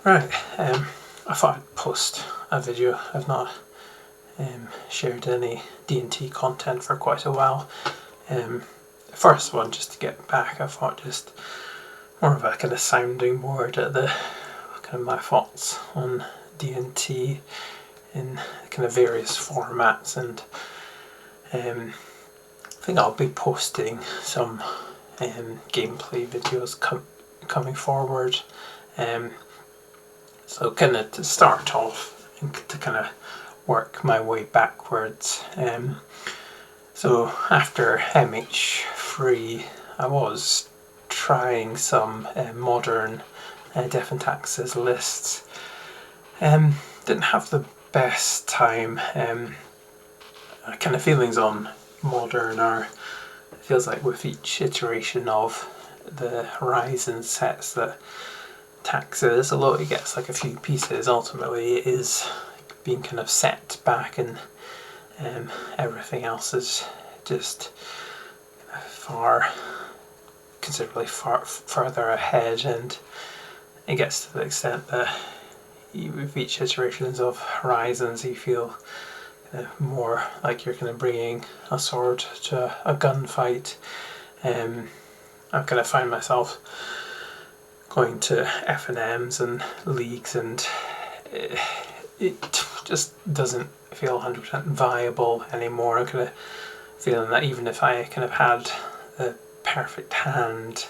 Right, I thought I'd post a video. I've not shared any D&T content for quite a while. The first one, just to get back, I thought just more of a kind of sounding board at the kind of my thoughts on D&T in kind of various formats, and I think I'll be posting some gameplay videos coming forward. So kind of to start off and to kind of work my way backwards. So after MH3, I was trying some modern Death and Taxes lists. Didn't have the best time. Kind of feelings on modern are, it feels like with each iteration of the Horizon sets that Taxes, although it gets like a few pieces, ultimately it is being kind of set back, and everything else is just considerably further ahead, and it gets to the extent that with each iterations of Horizons you feel more like you're kind of bringing a sword to a gunfight. I've kind of found myself going to FNMs and leagues, and it just doesn't feel 100% viable anymore. I'm kind of feeling that even if I kind of had the perfect hand,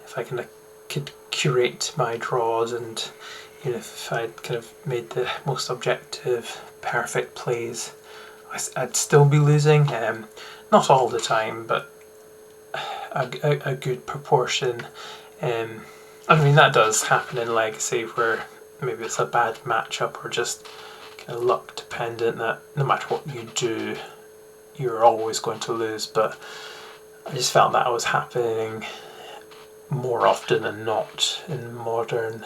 if I kind of could curate my draws, and even if I'd kind of made the most objective, perfect plays, I'd still be losing. Not all the time, but a good proportion. I mean, that does happen in Legacy, where maybe it's a bad matchup or just kind of luck dependent, that no matter what you do, you're always going to lose. But I just felt that was happening more often than not in Modern.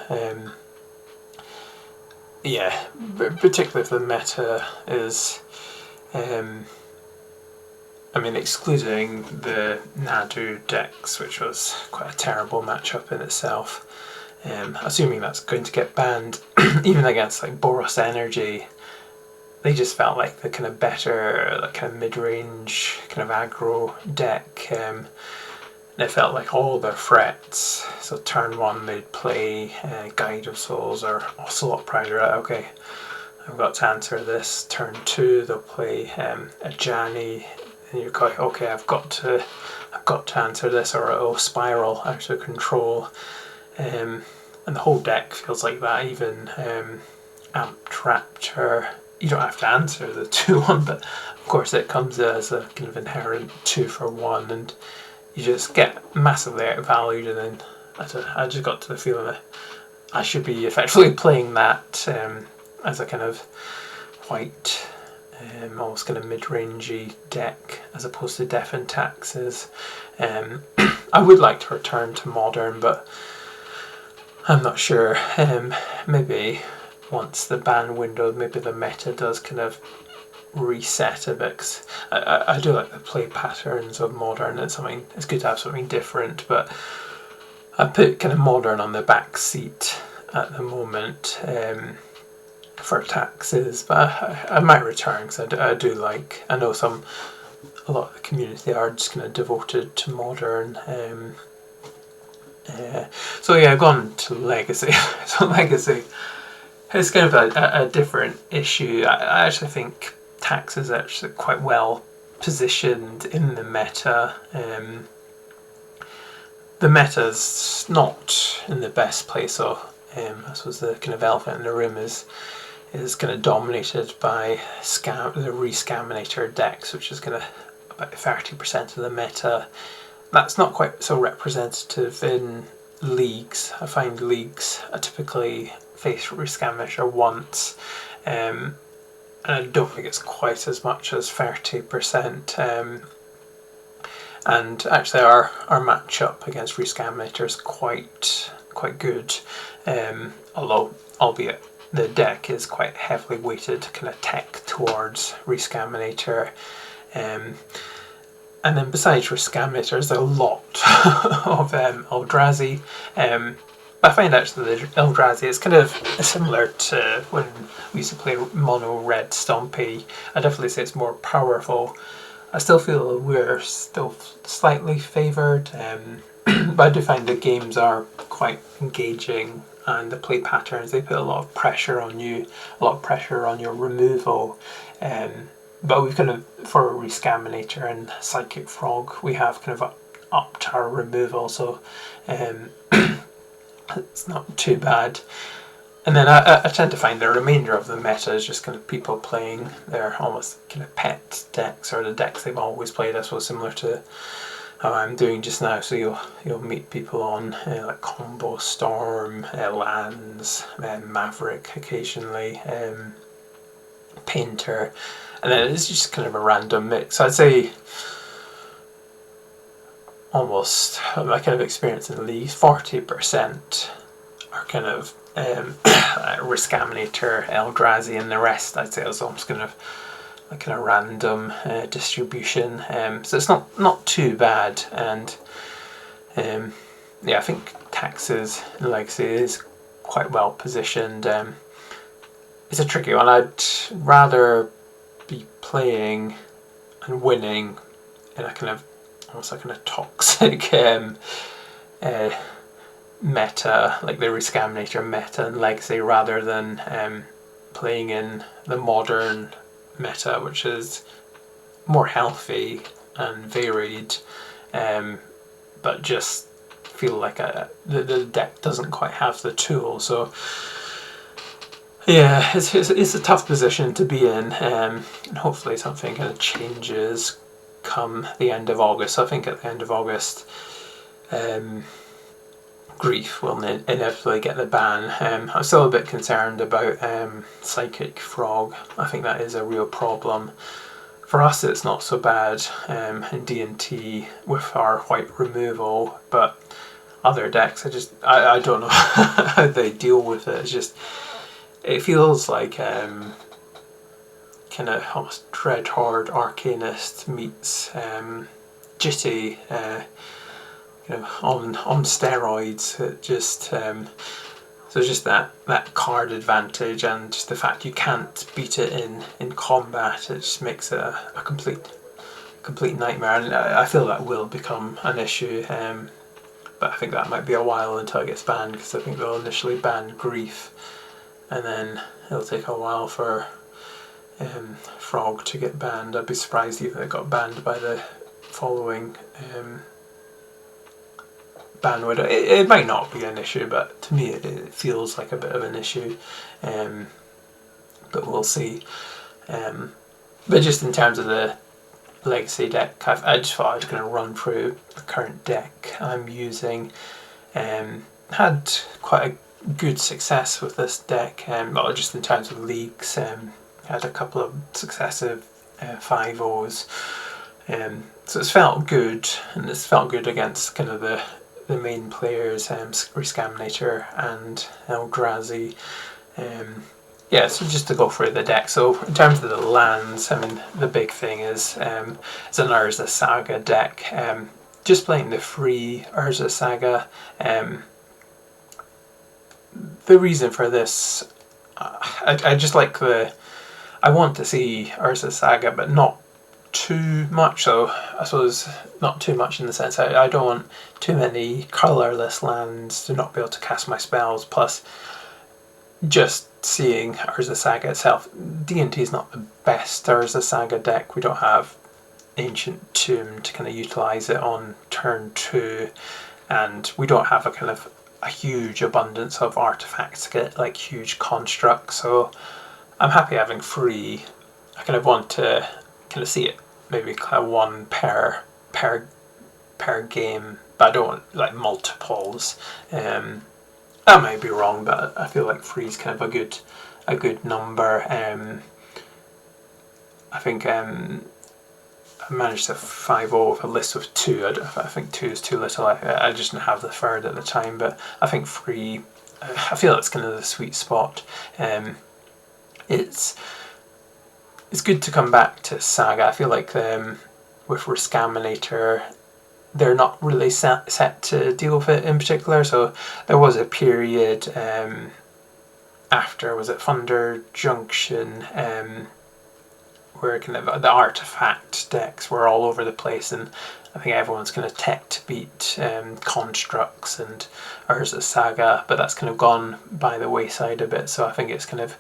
Yeah, particularly if the meta is, I mean, excluding the Nadu decks, which was quite a terrible matchup in itself, assuming that's going to get banned, even against like Boros Energy, they just felt like the kind of better, like kind of mid-range kind of aggro deck. It felt like all their threats. So turn one they'd play Guide of Souls or Ocelot Pride. Okay, I've got to answer this. Turn two they'll play a Jani, and you're like, okay, I've got to answer this, or it'll spiral out of control. And the whole deck feels like that. Even Amped Raptor, you don't have to answer the 2-1, but of course it comes as a kind of inherent 2-for-1, and you just get massively outvalued. And then I just got to the feeling that I should be effectively playing that as a kind of white, almost kind of mid-rangey deck, as opposed to Death and Taxes. I would like to return to Modern, but I'm not sure. Maybe once the ban window, maybe the meta does kind of reset a bit. 'Cause I do like the play patterns of Modern. It's good to have something different, but I put kind of Modern on the back seat at the moment for Taxes, but I might return, because I do like, I know a lot of the community are just kind of devoted to Modern. So yeah, I've gone to Legacy. So Legacy is kind of a different issue. I actually think Taxes is actually quite well positioned in the meta. The meta's not in the best place, so I suppose the kind of elephant in the room is kind of dominated by the Rescaminator decks, which is kind of about 30% of the meta. That's not quite so representative in leagues. I find leagues are typically face Rescaminator once, and I don't think it's quite as much as 30%. And actually our matchup against Rescaminator is quite good, although albeit the deck is quite heavily weighted kind of tech towards Rescaminator. And then besides Rescaminator, there's a lot of Eldrazi. I find actually the Eldrazi is kind of similar to when we used to play mono red Stompy. I definitely say it's more powerful. I still feel we're still slightly favoured, but I do find the games are quite engaging, and the play patterns, they put a lot of pressure on you, a lot of pressure on your removal. But we've kind of, for Rescaminator and Psychic Frog, we have kind of upped our removal, so it's not too bad. And then I tend to find the remainder of the meta is just kind of people playing their almost kind of pet decks, or the decks they've always played. I suppose similar to how I'm doing just now. So you'll meet people on like Combo Storm, Lands, Maverick occasionally, Painter, and then it's just kind of a random mix. I'd say almost my kind of experience in the league, 40% are kind of Rescaminator, Eldrazi, and the rest I'd say is almost kind of like a random distribution. So it's not too bad, and yeah, I think Taxes Legacy is quite well positioned. It's a tricky one. I'd rather be playing and winning in a kind of almost like a toxic meta, like the Rescaminator meta and Legacy, rather than playing in the modern meta, which is more healthy and varied, but just feel like the deck doesn't quite have the tool. So yeah, it's a tough position to be in, and hopefully something kind of changes come the end of August. So I think at the end of August, Grief will inevitably get the ban. I'm still a bit concerned about Psychic Frog. I think that is a real problem. For us it's not so bad in D&T with our white removal, but other decks, I don't know how they deal with it. It's just, it feels like kind of almost Dreadhorde Arcanist meets Jitty, on steroids. It just so just that card advantage, and just the fact you can't beat it in combat, it just makes it a complete nightmare. And I feel that will become an issue, but I think that might be a while until it gets banned, because I think they'll initially ban Grief, and then it'll take a while for Frog to get banned. I'd be surprised even if it got banned by the following ban window. It might not be an issue, but to me it feels like a bit of an issue, but we'll see. But just in terms of the Legacy deck, I just thought I was going to run through the current deck I'm using. Had quite a good success with this deck, well, just in terms of leagues. Had a couple of successive 5-0s, so it's felt good, and it's felt good against kind of the main players, Rescaminator and Eldrazi. Yeah, so just to go through the deck. So in terms of the lands, I mean, the big thing is it's an Urza Saga deck. Just playing the free Urza Saga. The reason for this, I just like I want to see Urza Saga, but not too much. So I suppose not too much in the sense I don't want too many colourless lands to not be able to cast my spells, plus just seeing Urza Saga itself. D&T is not the best Urza Saga deck. We don't have Ancient Tomb to kind of utilise it on turn 2, and we don't have a huge abundance of artifacts to get like huge constructs, so I'm happy having 3. I kind of want to kind of see it maybe kind of 1 per game, but I don't want like multiples. I might be wrong, but I feel like 3 is kind of a good number. I think I managed to 5-0 with a list with 2. I think 2 is too little. I just didn't have the 3rd at the time, but I think 3, I feel it's kind of the sweet spot. It's good to come back to Saga. I feel like with Rescaminator, they're not really set to deal with it in particular. So there was a period after, was it Thunder Junction, where kind of the artifact decks were all over the place, and I think everyone's kind of tech to beat Constructs and Urza Saga, but that's kind of gone by the wayside a bit. So I think it's kind of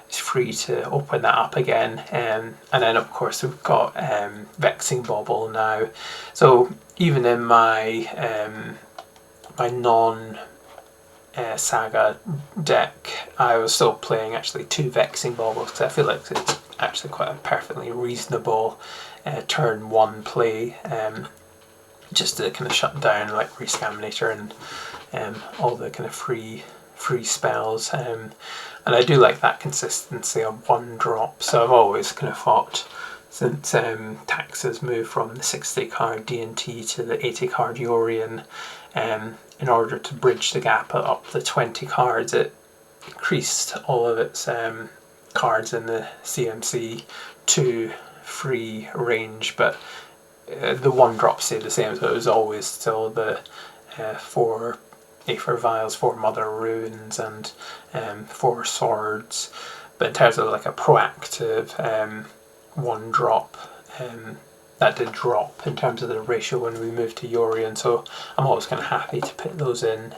free to open that up again. And then of course we've got Vexing Bauble now. So even in my my non Saga deck, I was still playing actually 2 Vexing Baubles, because I feel like it's actually quite a perfectly reasonable turn 1 play, just to kind of shut down like Rescaminator and all the kind of free spells, and I do like that consistency of 1-drop. So I've always kind of thought, since Taxes moved from the 60 card D&T to the 80 card Yorion, in order to bridge the gap up to 20 cards, it increased all of its cards in the CMC to free range, but the 1-drop stayed the same, so it was always still the 4 Aether Vials, 4 Mother Runes, and 4 Swords. But in terms of like a proactive 1-drop, that did drop in terms of the ratio when we moved to Yorion, so I'm always kind of happy to put those in.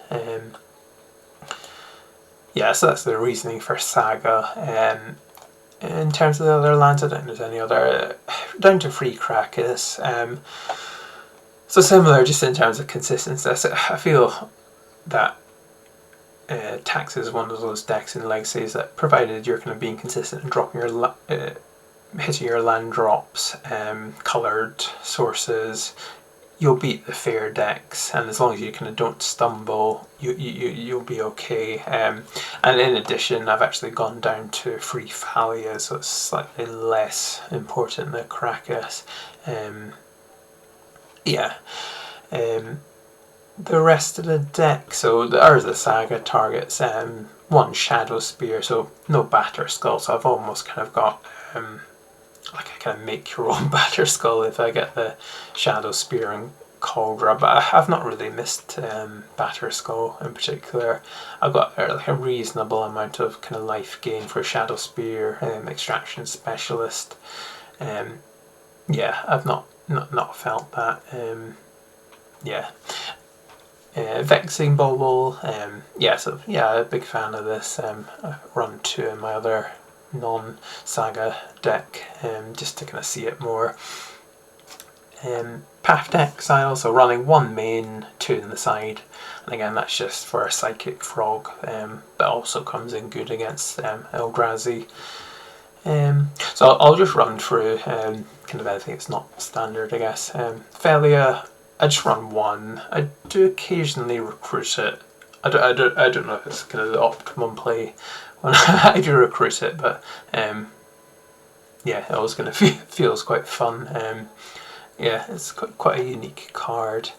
Yeah, so that's the reasoning for Saga. In terms of the other lands, I don't think there's any other. Down to Free Krakus. So similar, just in terms of consistency. I feel that Tax is one of those decks in Legacies that, provided you're kind of being consistent and dropping your hitting your land drops, coloured sources, you'll beat the fair decks, and as long as you kind of don't stumble, you'll be okay. And in addition, I've actually gone down to free Thalia, so it's slightly less important than Krakus. Yeah. The rest of the deck, so the Urza Saga targets 1 Shadow Spear, so no Batter Skull, so I've almost kind of got like I kind of make your own Batter Skull if I get the Shadow Spear and Cauldra, but I have not really missed Batter Skull in particular. I've got like a reasonable amount of kind of life gain for Shadow Spear, Extraction Specialist. Yeah, I've not felt that. Yeah. Vexing Bauble, yeah, so yeah, a big fan of this. I run 2 in my other non-Saga deck, just to kind of see it more. Path Exile, so running 1 main, 2 in the side, and again that's just for a Psychic Frog, that also comes in good against Eldrazi. So I'll just run through kind of anything that's not standard, I guess. Thalia, I just run 1. I do occasionally recruit it. I don't know if it's kind of the optimum play when I do recruit it, but yeah, it always kind of feels quite fun. Yeah, it's quite a unique card.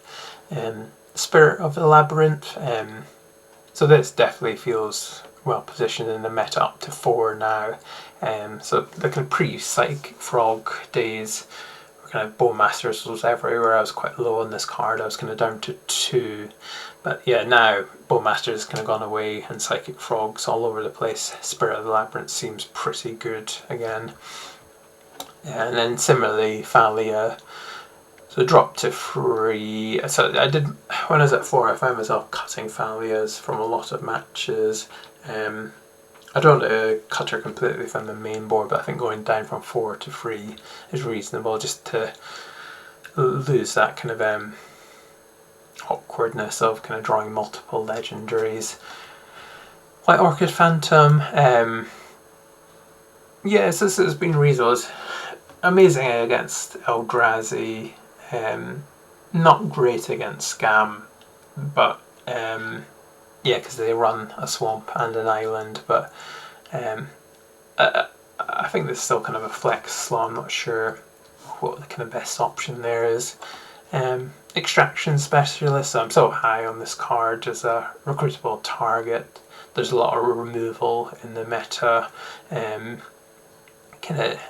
Spirit of the Labyrinth. So this definitely feels well positioned in the meta up to 4 now. So the kind of pre-Psychic Frog days, kind of Bowmasters was everywhere. I was quite low on this card. I was kind of down to 2, but yeah, now Bowmasters has kind of gone away and Psychic Frogs all over the place. Spirit of the Labyrinth seems pretty good again. And then similarly, Thalia, so dropped to 3. So I did, when I was at 4, I found myself cutting Thalias from a lot of matches. I don't cut her completely from the main board, but I think going down from 4 to 3 is reasonable, just to lose that kind of awkwardness of kind of drawing multiple legendaries. White Orchid Phantom, yes, this has been reasonable. It's amazing against Eldrazi, not great against Scam, but yeah, because they run a swamp and an island, but I think there's still kind of a flex slot. I'm not sure what the kind of best option there is. Extraction Specialist, I'm so high on this card as a recruitable target. There's a lot of removal in the meta. Kind of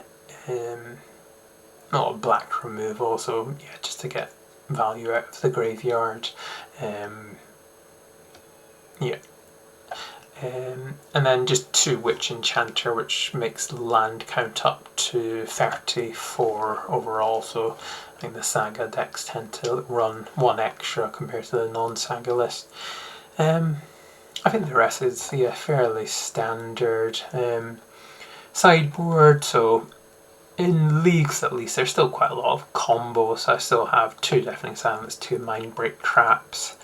not black removal, so yeah, just to get value out of the graveyard. Yeah. And then just 2 Witch Enchanter, which makes the land count up to 34 overall, so I think the Saga decks tend to run 1 extra compared to the non-Saga list. I think the rest is fairly standard sideboard, so in leagues at least there's still quite a lot of combos. I still have 2 Deafening Silence, 2 Mindbreak Traps,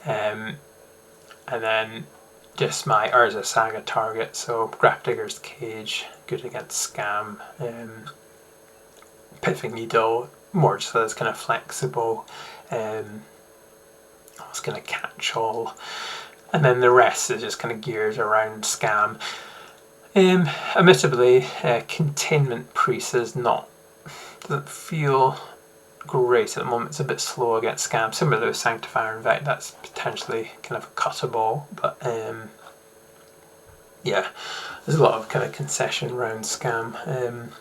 and then just my Urza Saga target, so Grafdigger's Cage, good against Scam, Piffing Needle, more just so it's kind of flexible, I was going to catch all, and then the rest is just kind of geared around Scam. Admittedly, Containment Priest doesn't feel great at the moment. It's a bit slow against Scam. Similar to Sanctifier Invect, that's potentially kind of cuttable, but yeah, there's a lot of kind of concession around Scam.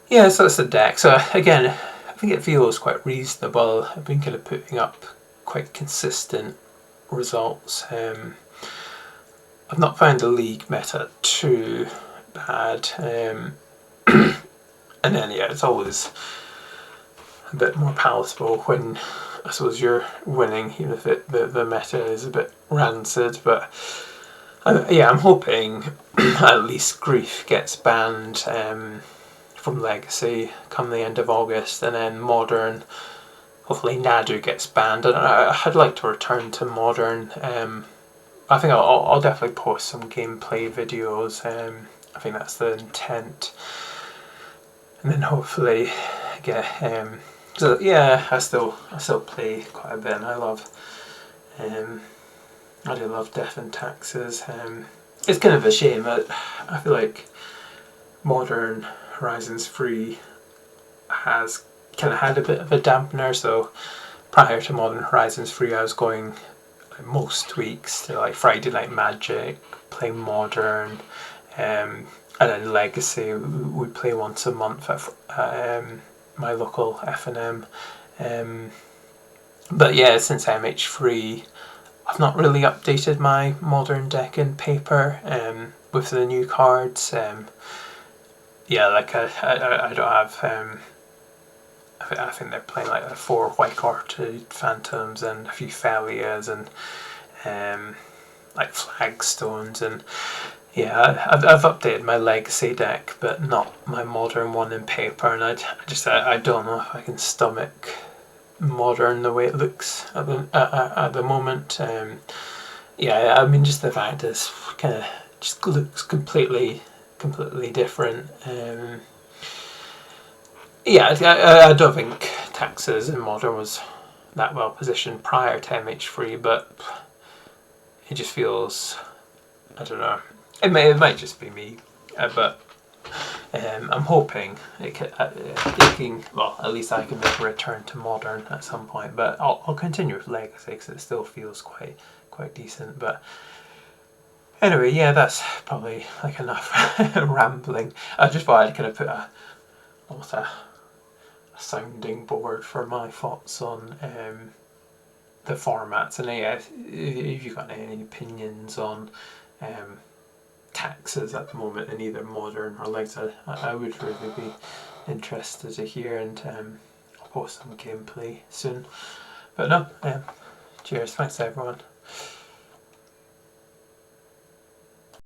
Yeah, so that's the deck. So again, I think it feels quite reasonable. I've been kind of putting up quite consistent results. I've not found the league meta too bad. And then yeah, it's always a bit more palatable when I suppose you're winning, even if the meta is a bit rancid. But yeah, I'm hoping at least Grief gets banned from Legacy come the end of August, and then Modern, hopefully Nadu gets banned. And I'd like to return to Modern. I think I'll definitely post some gameplay videos. I think that's the intent, and then hopefully get. So yeah, I still play quite a bit, and I do love Death and Taxes. It's kind of a shame that I feel like Modern Horizons 3 has kind of had a bit of a dampener. So prior to Modern Horizons 3, I was going like most weeks to like Friday Night Magic, play Modern, and then Legacy we play once a month at my local F&M. But yeah, since MH3, I've not really updated my Modern deck in paper with the new cards. Yeah, like I don't have. I think they're playing like 4 White Hearted Phantoms and a few Felias and like Flagstones, and yeah, I've updated my Legacy deck, but not my Modern one in paper, and I don't know if I can stomach Modern the way it looks at the moment. Yeah, I mean, just the fact is kind of just looks completely different. Yeah, I don't think Taxes in Modern was that well positioned prior to MH3, but it just feels, I don't know, it might just be me, but I'm hoping it can, well, at least I can make a return to Modern at some point, but I'll continue with Legacy because it still feels quite decent. But anyway, yeah, that's probably like enough rambling. I just thought I'd kind of put almost a sounding board for my thoughts on the formats, and yeah, if you've got any opinions on Taxes at the moment in either Modern or Legacy, I would really be interested to hear, and I'll post some gameplay soon. But no, cheers, thanks everyone.